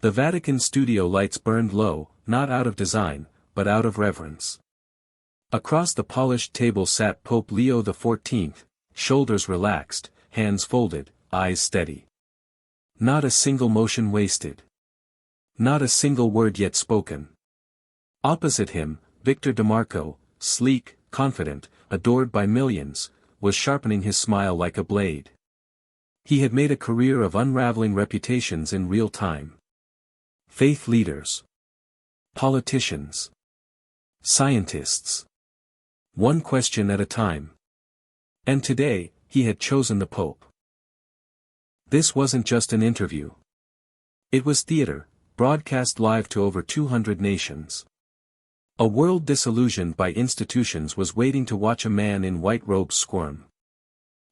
The Vatican studio lights burned low, not out of design, but out of reverence. Across the polished table sat Pope Leo XIV, shoulders relaxed, hands folded, eyes steady. Not a single motion wasted. Not a single word yet spoken. Opposite him, Victor DeMarco, sleek, confident, adored by millions, was sharpening his smile like a blade. He had made a career of unraveling reputations in real time. Faith leaders. Politicians. Scientists. One question at a time. And today, he had chosen the Pope. This wasn't just an interview. It was theater, broadcast live to over 200 nations. A world disillusioned by institutions was waiting to watch a man in white robes squirm.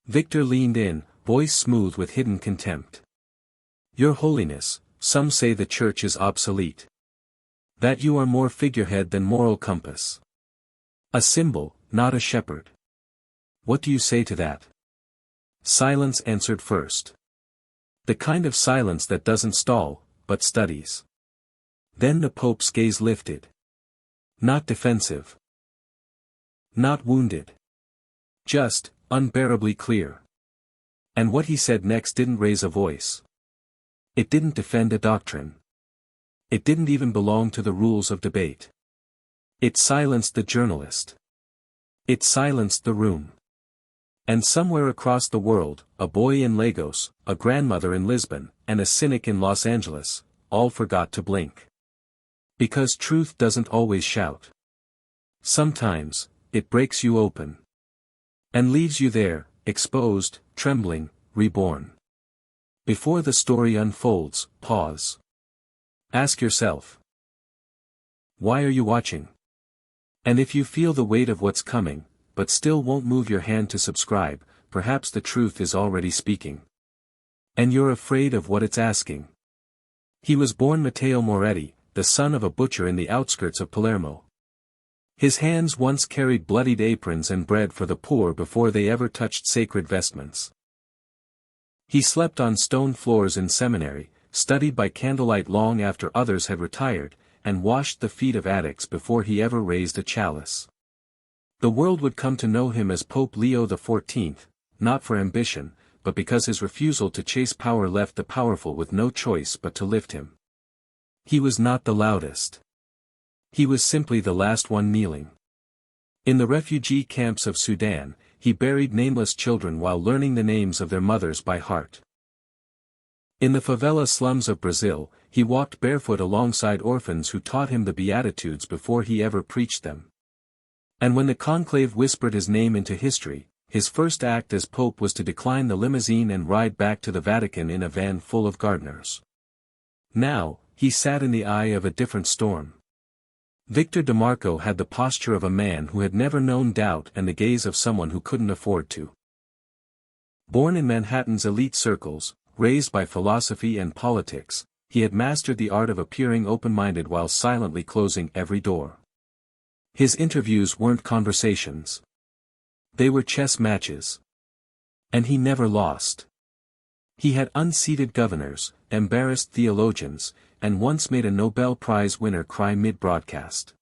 Victor leaned in, voice smooth with hidden contempt. Your Holiness, some say the Church is obsolete. That you are more figurehead than moral compass. A symbol, not a shepherd. What do you say to that? Silence answered first. The kind of silence that doesn't stall, but studies. Then the Pope's gaze lifted. Not defensive. Not wounded. Just, unbearably clear. And what he said next didn't raise a voice. It didn't defend a doctrine. It didn't even belong to the rules of debate. It silenced the journalist. It silenced the room. And somewhere across the world, a boy in Lagos, a grandmother in Lisbon, and a cynic in Los Angeles, all forgot to blink. Because truth doesn't always shout. Sometimes, it breaks you open. And leaves you there, exposed, trembling, reborn. Before the story unfolds, pause. Ask yourself. Why are you watching? And if you feel the weight of what's coming, but still won't move your hand to subscribe, perhaps the truth is already speaking. And you're afraid of what it's asking. He was born Matteo Moretti, the son of a butcher in the outskirts of Palermo. His hands once carried bloodied aprons and bread for the poor before they ever touched sacred vestments. He slept on stone floors in seminary, studied by candlelight long after others had retired, and washed the feet of addicts before he ever raised a chalice. The world would come to know him as Pope Leo XIV, not for ambition, but because his refusal to chase power left the powerful with no choice but to lift him. He was not the loudest. He was simply the last one kneeling. In the refugee camps of Sudan, he buried nameless children while learning the names of their mothers by heart. In the favela slums of Brazil, he walked barefoot alongside orphans who taught him the Beatitudes before he ever preached them. And when the conclave whispered his name into history, his first act as Pope was to decline the limousine and ride back to the Vatican in a van full of gardeners. Now, he sat in the eye of a different storm. Victor DeMarco had the posture of a man who had never known doubt and the gaze of someone who couldn't afford to. Born in Manhattan's elite circles, raised by philosophy and politics, he had mastered the art of appearing open-minded while silently closing every door. His interviews weren't conversations. They were chess matches. And he never lost. He had unseated governors, embarrassed theologians, and once made a Nobel Prize winner cry mid-broadcast.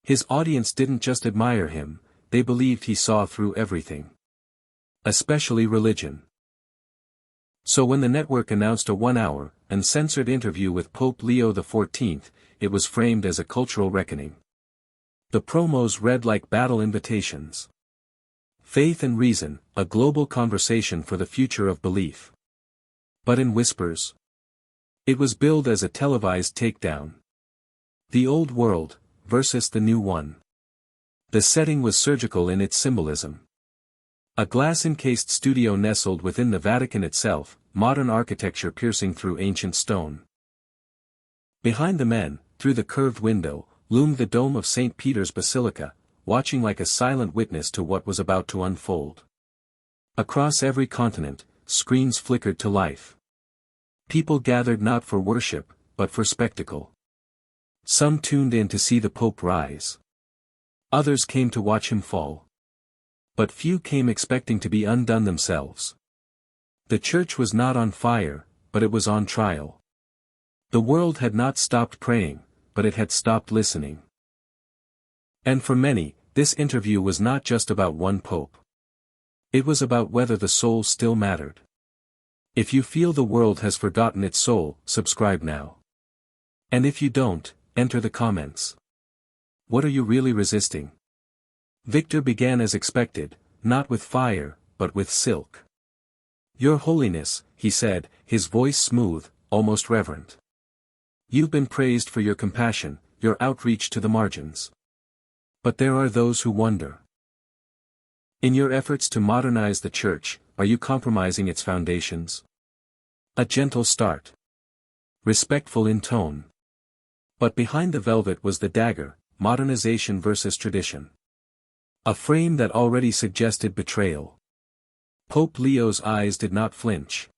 His audience didn't just admire him, they believed he saw through everything. Especially religion. So when the network announced a 1-hour, uncensored interview with Pope Leo XIV, it was framed as a cultural reckoning. The promos read like battle invitations. Faith and reason, a global conversation for the future of belief. But in whispers. It was billed as a televised takedown. The old world, versus the new one. The setting was surgical in its symbolism. A glass-encased studio nestled within the Vatican itself, modern architecture piercing through ancient stone. Behind the men, through the curved window, loomed the dome of St. Peter's Basilica, watching like a silent witness to what was about to unfold. Across every continent, screens flickered to life. People gathered not for worship, but for spectacle. Some tuned in to see the Pope rise. Others came to watch him fall. But few came expecting to be undone themselves. The Church was not on fire, but it was on trial. The world had not stopped praying, but it had stopped listening. And for many, this interview was not just about one pope. It was about whether the soul still mattered. If you feel the world has forgotten its soul, subscribe now. And if you don't, enter the comments. What are you really resisting? Victor began as expected, not with fire, but with silk. Your Holiness, he said, his voice smooth, almost reverent. You've been praised for your compassion, your outreach to the margins. But there are those who wonder. In your efforts to modernize the Church, are you compromising its foundations? A gentle start. Respectful in tone. But behind the velvet was the dagger, modernization versus tradition. A frame that already suggested betrayal. Pope Leo's eyes did not flinch.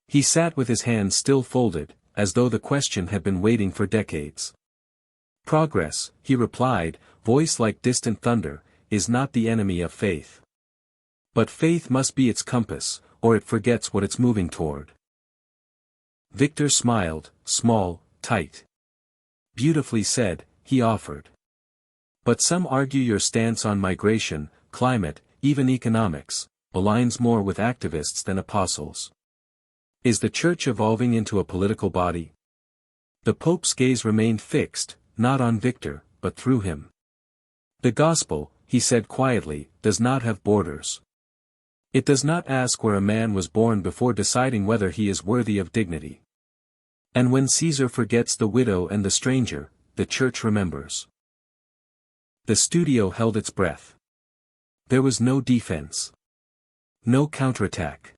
He sat with his hands still folded, as though the question had been waiting for decades. Progress, he replied, voice like distant thunder, is not the enemy of faith. But faith must be its compass, or it forgets what it's moving toward. Victor smiled, small, tight. Beautifully said, he offered. But some argue your stance on migration, climate, even economics, aligns more with activists than apostles. Is the Church evolving into a political body? The Pope's gaze remained fixed, not on Victor, but through him. The Gospel, he said quietly, does not have borders. It does not ask where a man was born before deciding whether he is worthy of dignity. And when Caesar forgets the widow and the stranger, the Church remembers. The studio held its breath. There was no defense. No counterattack.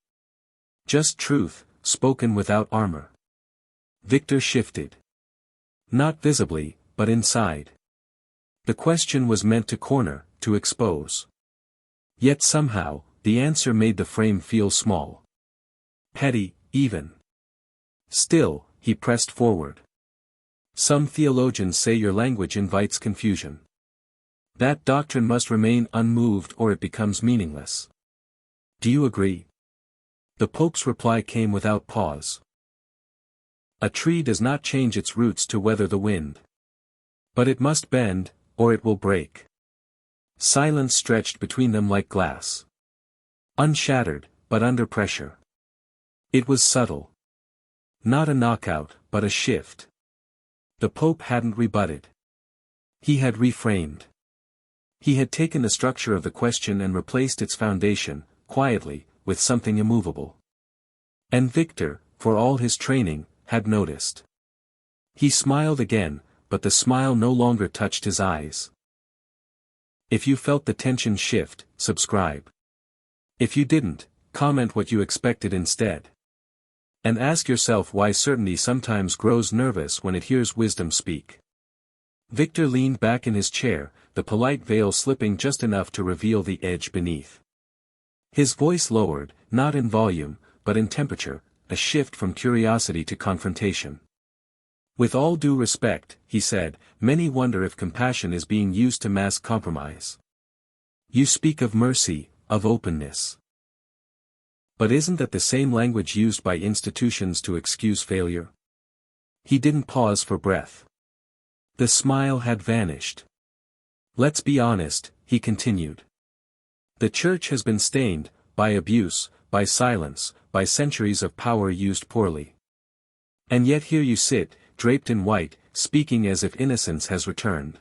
Just truth, spoken without armor. Victor shifted. Not visibly, but inside. The question was meant to corner, to expose. Yet somehow, the answer made the frame feel small. Petty, even. Still, he pressed forward. Some theologians say your language invites confusion. That doctrine must remain unmoved or it becomes meaningless. Do you agree? The Pope's reply came without pause. A tree does not change its roots to weather the wind. But it must bend, or it will break. Silence stretched between them like glass. Unshattered, but under pressure. It was subtle. Not a knockout, but a shift. The Pope hadn't rebutted. He had reframed. He had taken the structure of the question and replaced its foundation, quietly, with something immovable. And Victor, for all his training, had noticed. He smiled again, but the smile no longer touched his eyes. If you felt the tension shift, subscribe. If you didn't, comment what you expected instead. And ask yourself why certainty sometimes grows nervous when it hears wisdom speak. Victor leaned back in his chair, the polite veil slipping just enough to reveal the edge beneath. His voice lowered, not in volume, but in temperature, a shift from curiosity to confrontation. With all due respect, he said, many wonder if compassion is being used to mask compromise. You speak of mercy, of openness. But isn't that the same language used by institutions to excuse failure? He didn't pause for breath. The smile had vanished. Let's be honest, he continued. The Church has been stained, by abuse, by silence, by centuries of power used poorly. And yet here you sit, draped in white, speaking as if innocence has returned.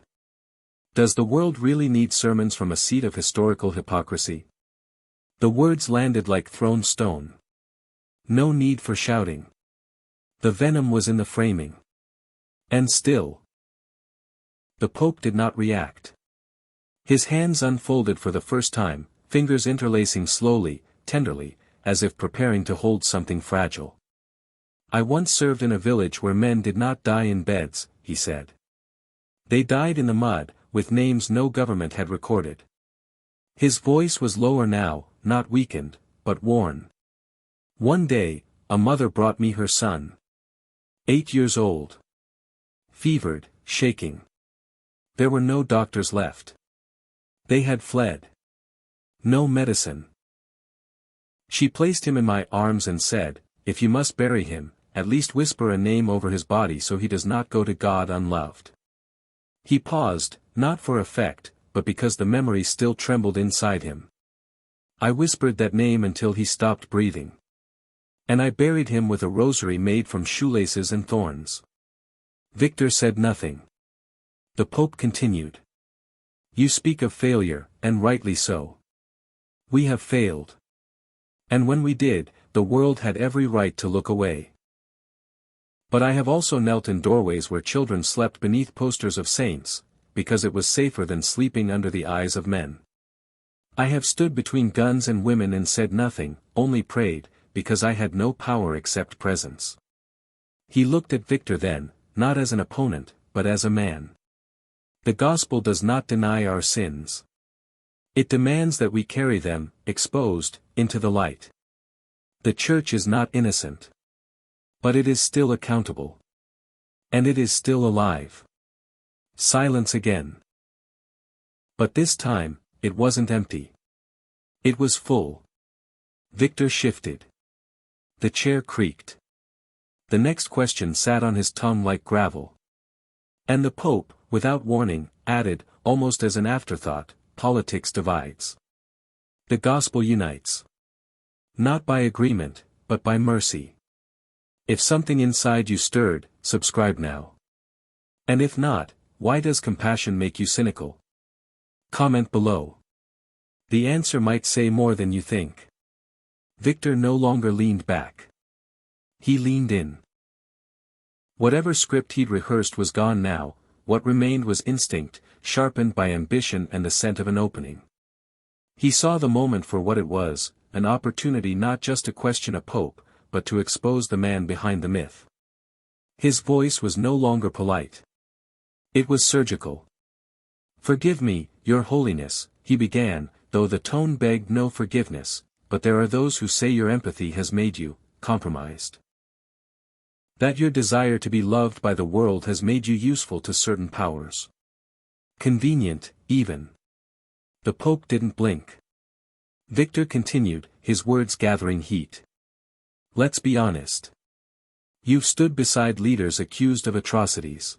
Does the world really need sermons from a seat of historical hypocrisy? The words landed like thrown stone. No need for shouting. The venom was in the framing. And still. The Pope did not react. His hands unfolded for the first time, fingers interlacing slowly, tenderly, as if preparing to hold something fragile. I once served in a village where men did not die in beds, he said. They died in the mud, with names no government had recorded. His voice was lower now, not weakened, but worn. One day, a mother brought me her son. 8 years old. Fevered, shaking. There were no doctors left. They had fled. No medicine. She placed him in my arms and said, if you must bury him, at least whisper a name over his body so he does not go to God unloved. He paused, not for effect, but because the memory still trembled inside him. I whispered that name until he stopped breathing. And I buried him with a rosary made from shoelaces and thorns. Victor said nothing. The Pope continued. You speak of failure, and rightly so. We have failed. And when we did, the world had every right to look away. But I have also knelt in doorways where children slept beneath posters of saints, because it was safer than sleeping under the eyes of men. I have stood between guns and women and said nothing, only prayed, because I had no power except presence. He looked at Victor then, not as an opponent, but as a man. The gospel does not deny our sins. It demands that we carry them, exposed, into the light. The church is not innocent. But it is still accountable. And it is still alive. Silence again. But this time, it wasn't empty. It was full. Victor shifted. The chair creaked. The next question sat on his tongue like gravel. And the Pope, without warning, added, almost as an afterthought, politics divides. The gospel unites. Not by agreement, but by mercy. If something inside you stirred, subscribe now. And if not, why does compassion make you cynical? Comment below. The answer might say more than you think. Victor no longer leaned back. He leaned in. Whatever script he'd rehearsed was gone now, what remained was instinct, sharpened by ambition and the scent of an opening. He saw the moment for what it was, an opportunity not just to question a pope, but to expose the man behind the myth. His voice was no longer polite. It was surgical. Forgive me, Your Holiness, he began, though the tone begged no forgiveness, but there are those who say your empathy has made you compromised. That your desire to be loved by the world has made you useful to certain powers. Convenient, even. The Pope didn't blink. Victor continued, his words gathering heat. Let's be honest. You've stood beside leaders accused of atrocities.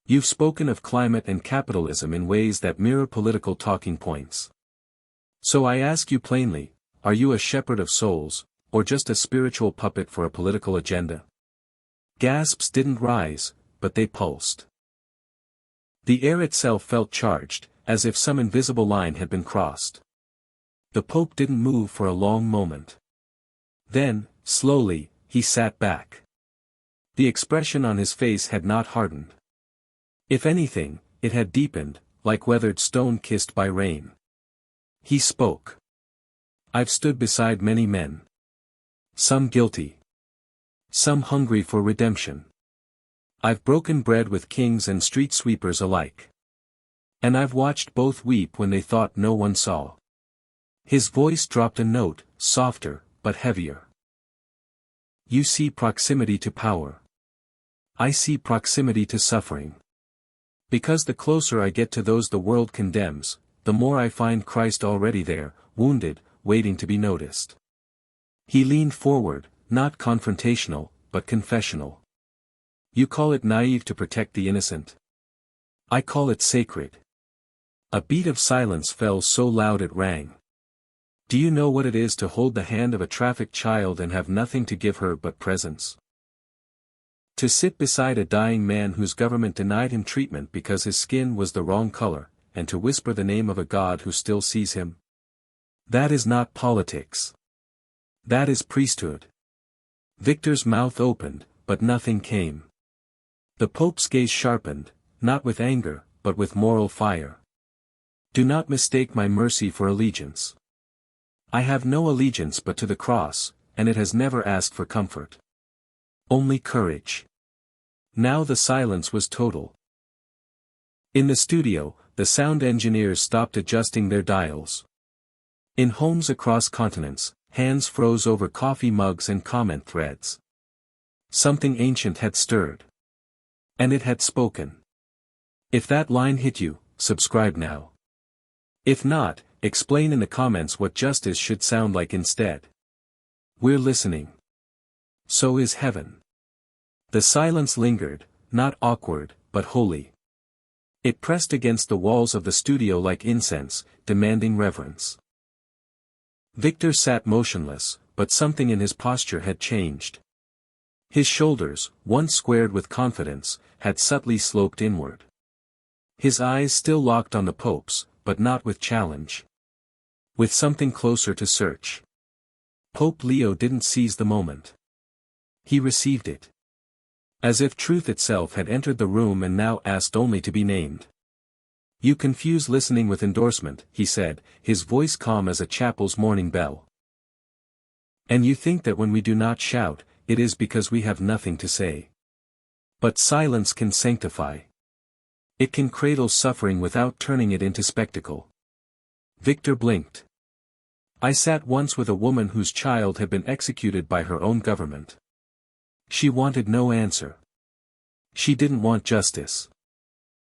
You've spoken of climate and capitalism in ways that mirror political talking points. So I ask you plainly, are you a shepherd of souls, or just a spiritual puppet for a political agenda? Gasps didn't rise, but they pulsed. The air itself felt charged, as if some invisible line had been crossed. The Pope didn't move for a long moment. Then, slowly, he sat back. The expression on his face had not hardened. If anything, it had deepened, like weathered stone kissed by rain. He spoke. I've stood beside many men. Some guilty. Some hungry for redemption. I've broken bread with kings and street sweepers alike. And I've watched both weep when they thought no one saw. His voice dropped a note, softer, but heavier. You see proximity to power. I see proximity to suffering. Because the closer I get to those the world condemns, the more I find Christ already there, wounded, waiting to be noticed. He leaned forward, not confrontational, but confessional. You call it naive to protect the innocent. I call it sacred. A beat of silence fell so loud it rang. Do you know what it is to hold the hand of a trafficked child and have nothing to give her but presence? To sit beside a dying man whose government denied him treatment because his skin was the wrong color, and to whisper the name of a God who still sees him? That is not politics. That is priesthood. Victor's mouth opened, but nothing came. The Pope's gaze sharpened, not with anger, but with moral fire. Do not mistake my mercy for allegiance. I have no allegiance but to the cross, and it has never asked for comfort. Only courage. Now the silence was total. In the studio, the sound engineers stopped adjusting their dials. In homes across continents, hands froze over coffee mugs and comment threads. Something ancient had stirred. And it had spoken. If that line hit you, subscribe now. If not, explain in the comments what justice should sound like instead. We're listening. So is heaven. The silence lingered, not awkward, but holy. It pressed against the walls of the studio like incense, demanding reverence. Victor sat motionless, but something in his posture had changed. His shoulders, once squared with confidence, had subtly sloped inward. His eyes still locked on the Pope's, but not with challenge. With something closer to search. Pope Leo didn't seize the moment. He received it. As if truth itself had entered the room and now asked only to be named. You confuse listening with endorsement, he said, his voice calm as a chapel's morning bell. And you think that when we do not shout, it is because we have nothing to say. But silence can sanctify. It can cradle suffering without turning it into spectacle. Victor blinked. I sat once with a woman whose child had been executed by her own government. She wanted no answer. She didn't want justice.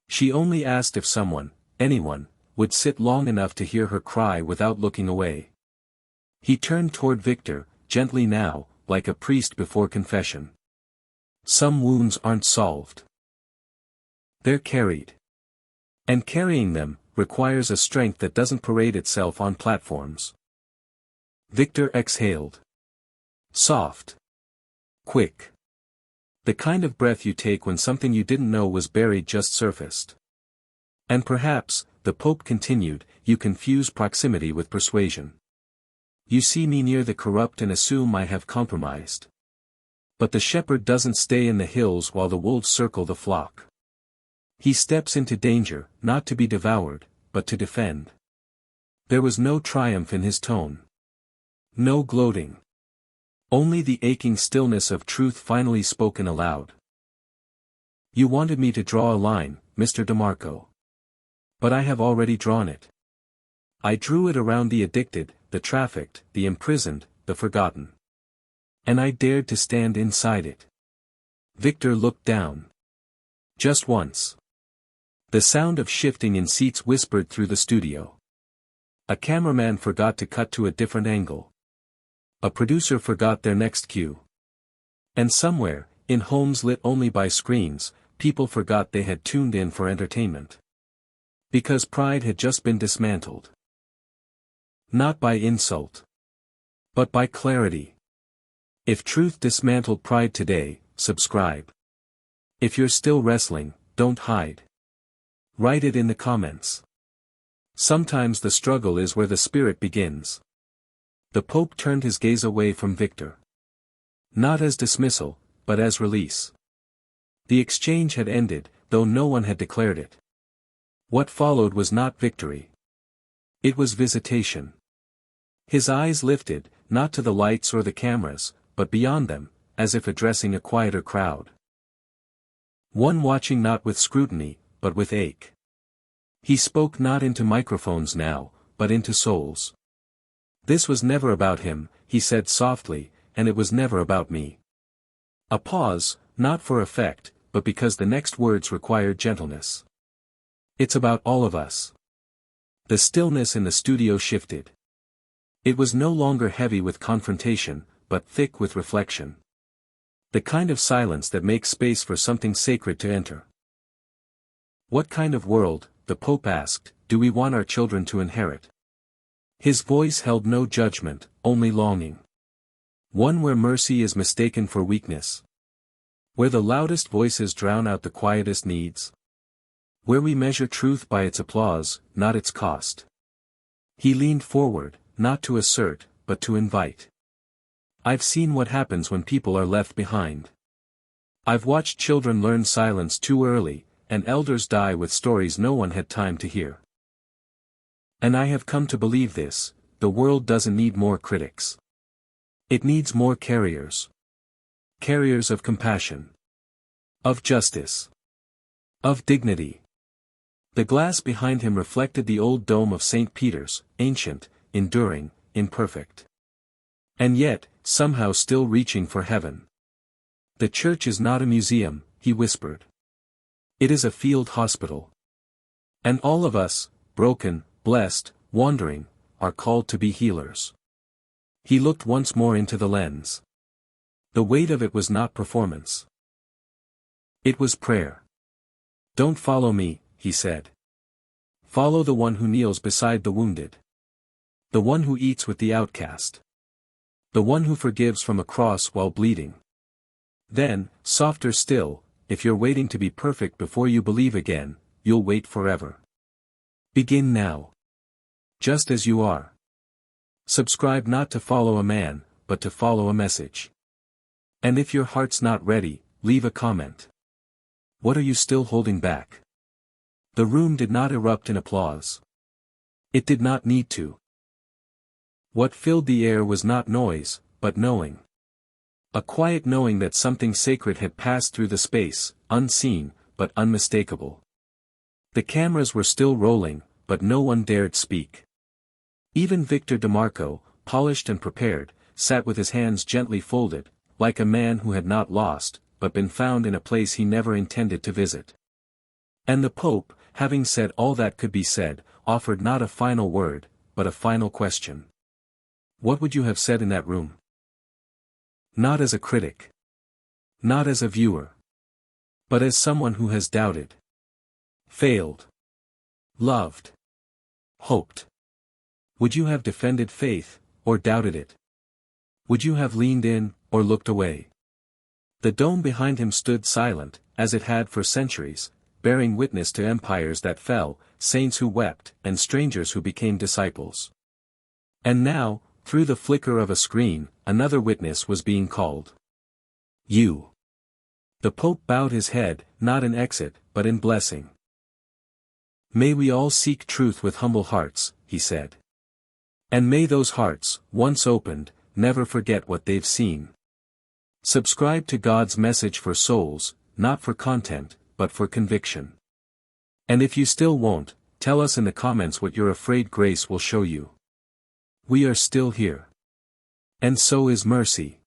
She only asked if someone, anyone, would sit long enough to hear her cry without looking away. He turned toward Victor, gently now, like a priest before confession. Some wounds aren't solved. They're carried. And carrying them, requires a strength that doesn't parade itself on platforms. Victor exhaled. Soft. Quick. The kind of breath you take when something you didn't know was buried just surfaced. And perhaps, the Pope continued, you confuse proximity with persuasion. You see me near the corrupt and assume I have compromised. But the shepherd doesn't stay in the hills while the wolves circle the flock. He steps into danger, not to be devoured, but to defend. There was no triumph in his tone. No gloating. Only the aching stillness of truth finally spoken aloud. You wanted me to draw a line, Mr. DeMarco. But I have already drawn it. I drew it around the addicted, the trafficked, the imprisoned, the forgotten. And I dared to stand inside it. Victor looked down. Just once. The sound of shifting in seats whispered through the studio. A cameraman forgot to cut to a different angle. A producer forgot their next cue. And somewhere, in homes lit only by screens, people forgot they had tuned in for entertainment. Because pride had just been dismantled. Not by insult. But by clarity. If truth dismantled pride today, subscribe. If you're still wrestling, don't hide. Write it in the comments. Sometimes the struggle is where the spirit begins. The Pope turned his gaze away from Victor. Not as dismissal, but as release. The exchange had ended, though no one had declared it. What followed was not victory. It was visitation. His eyes lifted, not to the lights or the cameras, but beyond them, as if addressing a quieter crowd. One watching not with scrutiny, but with ache. He spoke not into microphones now, but into souls. This was never about him, he said softly, and it was never about me. A pause, not for effect, but because the next words required gentleness. It's about all of us. The stillness in the studio shifted. It was no longer heavy with confrontation, but thick with reflection. The kind of silence that makes space for something sacred to enter. What kind of world, the Pope asked, do we want our children to inherit? His voice held no judgment, only longing. One where mercy is mistaken for weakness. Where the loudest voices drown out the quietest needs. Where we measure truth by its applause, not its cost. He leaned forward, not to assert, but to invite. I've seen what happens when people are left behind. I've watched children learn silence too early, and elders die with stories no one had time to hear. And I have come to believe this, the world doesn't need more critics. It needs more carriers. Carriers of compassion. Of justice. Of dignity. The glass behind him reflected the old dome of St. Peter's, ancient, enduring, imperfect. And yet, somehow still reaching for heaven. The church is not a museum, he whispered. It is a field hospital. And all of us, broken, blessed, wandering, are called to be healers. He looked once more into the lens. The weight of it was not performance. It was prayer. "Don't follow me," he said. "Follow the one who kneels beside the wounded. The one who eats with the outcast. The one who forgives from a cross while bleeding." Then, softer still, "If you're waiting to be perfect before you believe again, you'll wait forever. Begin now. Just as you are. Subscribe not to follow a man, but to follow a message. And if your heart's not ready, leave a comment. What are you still holding back?" The room did not erupt in applause. It did not need to. What filled the air was not noise, but knowing. A quiet knowing that something sacred had passed through the space, unseen, but unmistakable. The cameras were still rolling, but no one dared speak. Even Victor DeMarco, polished and prepared, sat with his hands gently folded, like a man who had not lost, but been found in a place he never intended to visit. And the Pope, having said all that could be said, offered not a final word, but a final question. What would you have said in that room? Not as a critic. Not as a viewer. But as someone who has doubted. Failed. Loved. Hoped. Would you have defended faith, or doubted it? Would you have leaned in, or looked away? The dome behind him stood silent, as it had for centuries, bearing witness to empires that fell, saints who wept, and strangers who became disciples. And now, through the flicker of a screen, another witness was being called. You. The Pope bowed his head, not in exit, but in blessing. "May we all seek truth with humble hearts," he said. "And may those hearts, once opened, never forget what they've seen. Subscribe to God's message for souls, not for content, but for conviction. And if you still won't, tell us in the comments what you're afraid grace will show you. We are still here. And so is mercy."